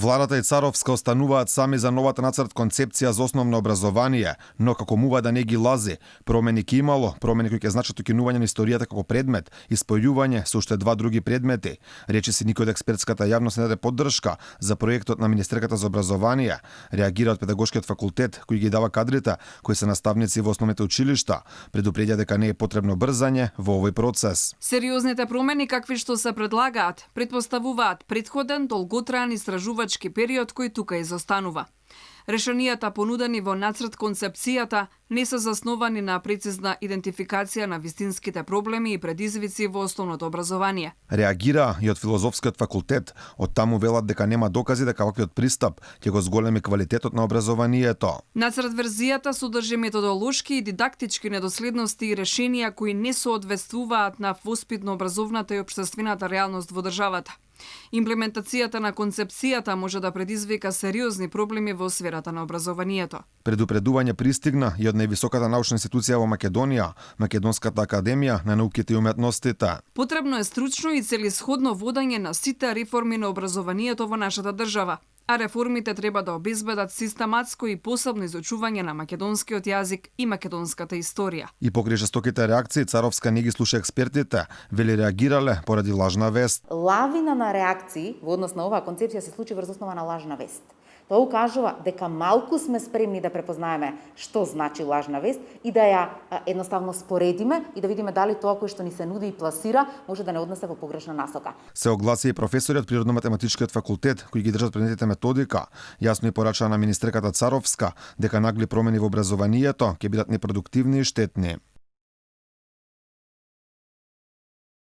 Владата и Царовска остануваат сами за новата нацрт концепција за основно образование, но како мува да не ги лази, промени ќе имало, промени кои ќе значат укинување на историјата како предмет и спојување со уште два други предмети. Речиси никој од експертската јавност не даде поддршка за проектот на Министерката за образование. Реагира од педагошкиот факултет кој ги дава кадрите кои се наставници во основните училишта, предупредија дека не е потребно брзање во овој процес. Сериозните промени какви што се предлагаат, претпоставуваат претходен долготраен истражувач период кој тука изостанува. Решенијата понудени во нацрт концепцијата не се засновани на прецизна идентификација на вистинските проблеми и предизвици во основното образование. Реагира и од филозофскиот факултет, од таму велат дека нема докази дека ваквиот пристап ќе го зголеми квалитетот на образованието. Нацрт верзијата содржи методолошки и дидактички недоследности и решенија кои не соодветствуваат на воспитно-образовната и општествената реалност во државата. Имплементацијата на концепцијата може да предизвика сериозни проблеми во сферата на образованието. Предупредување пристигна и од највисоката научна институција во Македонија, Македонската академија на науките и уметностите. Потребно е стручно и целисходно водење на сите реформи на образованието во нашата држава, а реформите треба да обезбедат систематско и посебно изучување на македонскиот јазик и македонската историја. И покрај жестоките реакции, Царовска не ги слуша експертите, вели реагирале поради лажна вест. Лавина на реакции во однос на оваа концепција се случи врз основа на лажна вест. Тоа укажува дека малку сме спремни да препознаеме што значи лажна вест и да ја едноставно споредиме и да видиме дали тоа кое што ни се нуди и пласира може да не однесе во погрешна насока. Се огласи и професори од Природно-математичкиот факултет кои ги држат предметите методика. Јасно и порача на министерката Царовска дека нагли промени во образованието ќе бидат непродуктивни и штетни.